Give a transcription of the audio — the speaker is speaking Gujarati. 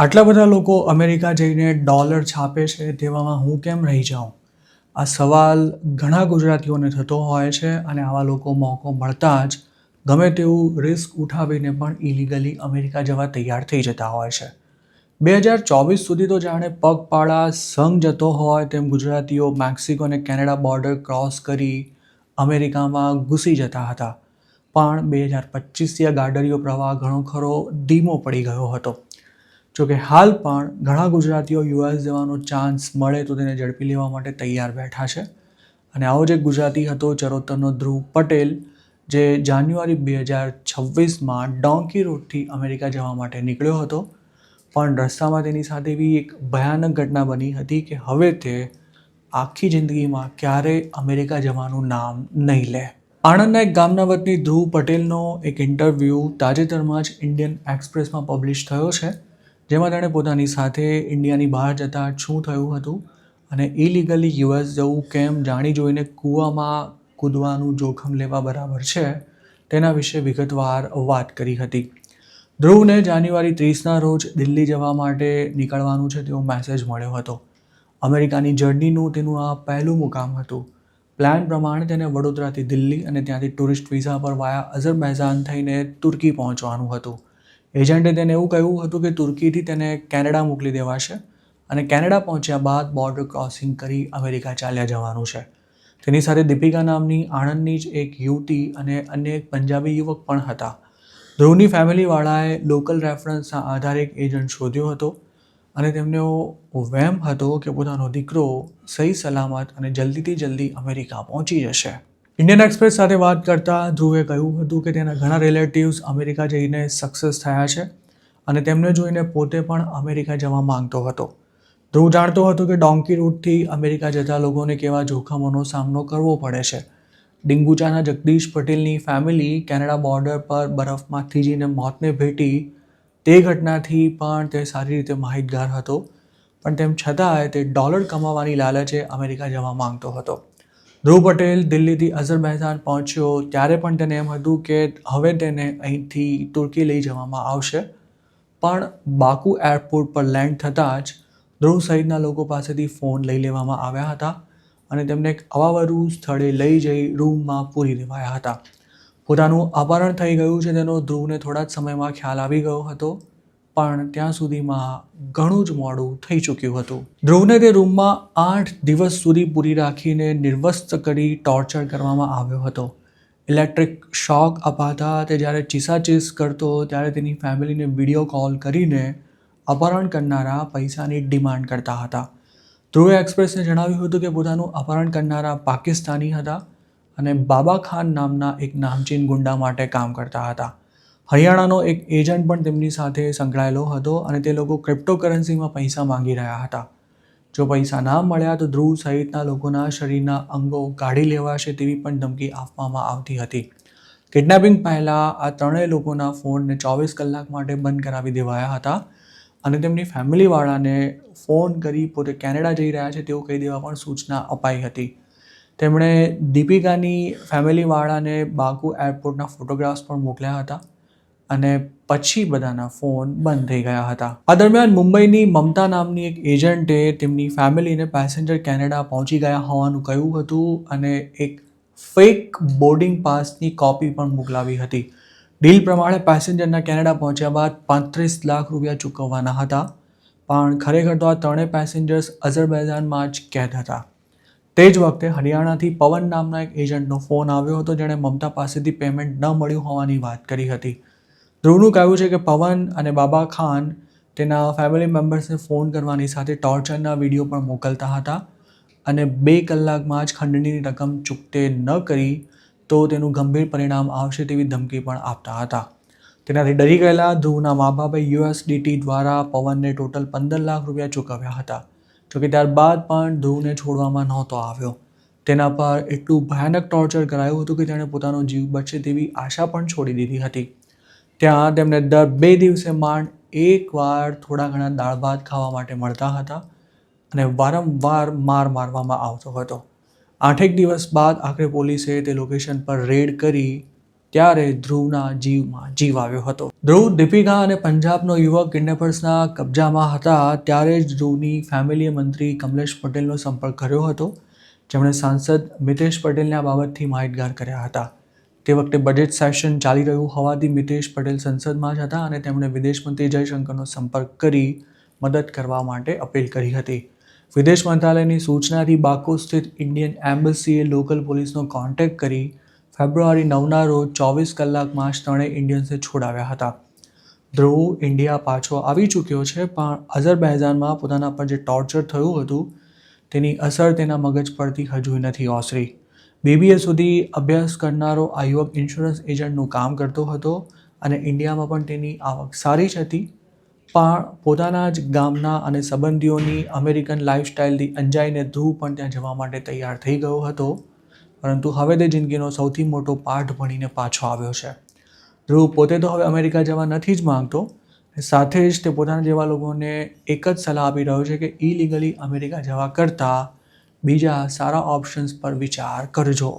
આટલા બધા લોકો અમેરિકા જઈને ડોલર છાપે છે તેવામાં હું કેમ રહી જાઉં? આ સવાલ ઘણા ગુજરાતીઓને થતો હોય છે અને આવા લોકો મોકો મળતા જ ગમે તેવું રિસ્ક ઉઠાવીને પણ ઇલીગલી અમેરિકા જવા તૈયાર થઈ જતા હોય છે. 2024 સુધી તો જાણે પગપાળા સંઘ જતો હોય તેમ ગુજરાતીઓ મેક્સિકો અને કેનેડા બોર્ડર ક્રોસ કરી અમેરિકામાં ઘૂસી જતા હતા. પણ 2025થી આ ગાડરીયો પ્રવાહ ઘણો ખરો ધીમો પડી ગયો હતો. જોકે હાલ પણ ઘણા ગુજરાતીઓ યુએસ જવાનો ચાન્સ મળે તો તેને ઝડપી લેવા માટે તૈયાર બેઠા છે. અને આવો જ એક ગુજરાતી હતો ચરોતરનો ધ્રુવ પટેલ, જે જાન્યુઆરી 2026માં ડોન્કી રોડથી અમેરિકા જવા માટે નીકળ્યો હતો. પણ રસ્તામાં તેની સાથે એવી એક ભયાનક ઘટના બની હતી કે હવે તે આખી જિંદગીમાં ક્યારેય અમેરિકા જવાનું નામ નહીં લે. આણંદના એક ગામના વતની ધ્રુવ પટેલનો એક ઇન્ટરવ્યૂ તાજેતરમાં જ ઇન્ડિયન એક્સપ્રેસમાં પબ્લિશ થયો છે, જેમાં તેણે પોતાની સાથે ઇન્ડિયાની બહાર જતાં શું થયું હતું અને ઇલીગલી યુએસ જવું કેમ જાણી જોઈને કૂવામાં કૂદવાનું જોખમ લેવા બરાબર છે તેના વિશે વિગતવાર વાત કરી હતી. ધ્રુવને જાન્યુઆરી 30ના રોજ દિલ્હી જવા માટે નીકળવાનું છે તેવો મેસેજ મળ્યો હતો. અમેરિકાની જર્નીનું તેનું આ પહેલું મુકામ હતું. પ્લાન પ્રમાણે તેને વડોદરાથી દિલ્હી અને ત્યાંથી ટુરિસ્ટ વિઝા પર વાયા અઝરબૈજાન થઈને તુર્કી પહોંચવાનું હતું. એજન્ટે તેને એવું કહ્યું હતું કે તુર્કીથી તેને કેનેડા મોકલી દેવાશે અને કેનેડા પહોંચ્યા બાદ બોર્ડર ક્રોસિંગ કરી અમેરિકા ચાલ્યા જવાનું છે. તેની સાથે દીપિકા નામની આણંદની જ એક યુવતી અને અન્ય એક પંજાબી યુવક પણ હતા. ધ્રુવની ફેમિલીવાળાએ લોકલ રેફરન્સના આધારે એક એજન્ટ શોધ્યો હતો અને તેમને વહેમ હતો કે પોતાનો દીકરો સહી સલામત અને જલ્દીથી જલ્દી અમેરિકા પહોંચી જશે. ઇન્ડિયન એક્સપ્રેસ સાથે વાત કરતાં ધ્રુવે કહ્યું હતું કે તેના ઘણા રિલેટિવ્સ અમેરિકા જઈને સક્સેસ થયા છે અને તેમને જોઈને પોતે પણ અમેરિકા જવા માંગતો હતો. ધ્રુવ જાણતો હતો કે ડોન્કી રૂટથી અમેરિકા જતા લોકોને કેવા જોખમોનો સામનો કરવો પડે છે. ડિંગુચાના જગદીશ પટેલની ફેમિલી કેનેડા બોર્ડર પર બરફમાં થીજીને મોતને ભેટી તે ઘટનાથી પણ તે સારી રીતે માહિતગાર હતો. પણ તેમ છતાંય તે ડોલર કમાવાની લાલચે અમેરિકા જવા માંગતો હતો. ધ્રુવ પટેલ દિલ્હીથી અઝરબૈજાન પહોંચ્યો ત્યારે પણ તેને એમ હતું કે હવે તેને અહીંથી તુર્કી લઈ જવામાં આવશે. પણ બાકુ એરપોર્ટ પર લેન્ડ થતાં જ ધ્રુવ સહિતના લોકો પાસેથી ફોન લઈ લેવામાં આવ્યા હતા અને તેમને એક અવાવરું સ્થળે લઈ જઈ રૂમમાં પૂરી દેવાયા હતા. પોતાનું અપહરણ થઈ ગયું છે તેનો ધ્રુવને થોડા જ સમયમાં ખ્યાલ આવી ગયો હતો, પણ ત્યાં સુધીમાં ઘણું જ મોડું થઈ ચૂક્યું હતું. ધ્રુવને તે રૂમમાં 8 દિવસ સુધી પૂરી રાખીને નિર્વસ્ત્ર કરી ટોર્ચર કરવામાં આવ્યો હતો. ઇલેક્ટ્રિક શોક અપાતા તે જ્યારે ચીસાચીસ કરતો ત્યારે તેની ફેમિલીને વિડીયો કોલ કરીને અપહરણ કરનારા પૈસાની ડિમાન્ડ કરતા હતા. ધ્રુવે એક્સપ્રેસને જણાવ્યું હતું કે પોતાનું અપહરણ કરનારા પાકિસ્તાની હતા અને બાબા ખાન નામના એક નામચીન ગુંડા માટે કામ કરતા હતા. હરિયાણાનો એક એજન્ટ પણ તેમની સાથે સંકળાયેલો હતો અને તે લોકો ક્રિપ્ટોકરન્સીમાં પૈસા માંગી રહ્યા હતા. જો પૈસા ના મળ્યા તો ધ્રુવ સહિતના લોકોના શરીરના અંગો કાઢી લેવાશે તેવી પણ ધમકી આપવામાં આવતી હતી. કિડનેપિંગ પહેલાં આ ત્રણેય લોકોના ફોનને 24 કલાક માટે બંધ કરાવી દેવાયા હતા અને તેમની ફેમિલીવાળાને ફોન કરી પોતે કેનેડા જઈ રહ્યા છે તેવું કહી દેવા પણ સૂચના અપાઈ હતી. તેમણે દીપિકાની ફેમિલીવાળાને બાકુ એરપોર્ટના ફોટોગ્રાફ્સ પણ મોકલ્યા હતા અને પછી બધાના ફોન બંધ થઈ ગયા હતા. આ દરમિયાન મુંબઈની મમતા નામની એક એજન્ટે તેમની ફેમિલીને પેસેન્જર કેનેડા પહોંચી ગયા હોવાનું કહ્યું હતું અને એક ફેક બોર્ડિંગ પાસની કોપી પણ મોકલાવી હતી. ડીલ પ્રમાણે પેસેન્જરના કેનેડા પહોંચ્યા બાદ 35 લાખ રૂપિયા ચૂકવવાના હતા, પણ ખરેખર તો આ ત્રણેય પેસેન્જર્સ અઝરબૈજાનમાં જ કેદ હતા. તે જ વખતે હરિયાણાથી પવન નામના એક એજન્ટનો ફોન આવ્યો હતો જેણે મમતા પાસેથી પેમેન્ટ ન મળ્યું હોવાની વાત કરી હતી. ધ્રુવનું કહેવું છે કે પવન અને બાબા ખાન તેના ફેમિલી મેમ્બર્સને ફોન કરવાની સાથે ટોર્ચરના વિડીયો પણ મોકલતા હતા અને 2 કલાકમાં જ ખંડણીની રકમ ચૂકતે ન કરી તો તેનું ગંભીર પરિણામ આવશે તેવી ધમકી પણ આપતા હતા. તેનાથી ડરી ગયેલા ધ્રુવના મા બાપે યુએસડીટી દ્વારા પવનને ટોટલ 15 લાખ રૂપિયા ચૂકવ્યા હતા. જોકે ત્યારબાદ પણ ધ્રુવને છોડવામાં નહોતો આવ્યો. તેના પર એટલું ભયાનક ટોર્ચર કરાયું હતું કે તેણે પોતાનો જીવ બચશે તેવી આશા પણ છોડી દીધી હતી. ત્યાં તેમને દર 2 દિવસે માંડ એકવાર થોડા ઘણા દાળ ભાત ખાવા માટે મળતા હતા અને વારંવાર માર મારવામાં આવતો હતો. 8 દિવસ બાદ આખરે પોલીસે તે લોકેશન પર રેડ કરી ત્યારે ધ્રુવના જીવમાં જીવ આવ્યો હતો. ધ્રુવ, દીપિકા અને પંજાબનો યુવક કિડનેપર્સના કબજામાં હતા ત્યારે જ ધ્રુવની ફેમિલીએ મંત્રી કમલેશ પટેલનો સંપર્ક કર્યો હતો, જેમણે સાંસદ મિતેશ પટેલને આ બાબતથી માહિતગાર કર્યા હતા. તે વખતે બજેટ સેશન ચાલી રહ્યું હોવાથી મિતેશ પટેલ સંસદમાં જ હતા અને તેમણે વિદેશ મંત્રી જયશંકરનો સંપર્ક કરી મદદ કરવા માટે અપીલ કરી હતી. વિદેશ મંત્રાલયની સૂચનાથી બાકુ સ્થિત ઇન્ડિયન એમ્બસીએ લોકલ પોલીસનો કોન્ટેક્ટ કરી ફેબ્રુઆરી 9ના રોજ 24 કલાકમાં જ ત્રણેય ઇન્ડિયન્સને છોડાવ્યા હતા. ધ્રુવ ઇન્ડિયા પાછો આવી ચૂક્યો છે, પણ અઝરબૈજાનમાં પોતાના પર જે ટોર્ચર થયું હતું તેની અસર તેના મગજ પરથી હજુ નથી ઓસરી. BBA સુધી અભ્યાસ કરનારો આ યુવક ઇન્સ્યોરન્સ એજન્ટનું કામ કરતો હતો અને ઇન્ડિયામાં પણ તેની આવક સારી જ હતી, પણ પોતાના જ ગામના અને સંબંધીઓની અમેરિકન લાઇફસ્ટાઇલથી અંજાઈને ધ્રુવ પણ ત્યાં જવા માટે તૈયાર થઈ ગયો હતો, પરંતુ હવે તે જિંદગીનો સૌથી મોટો પાઠ ભણીને પાછો આવ્યો છે. ધ્રુવ પોતે તો હવે અમેરિકા જવા નથી જ માંગતો, સાથે જ તે પોતાના જેવા લોકોને એક જ સલાહ આપી રહ્યો છે કે ઇલીગલી અમેરિકા જવા કરતાં બીજા સારા ઓપ્શન્સ પર વિચાર કરજો.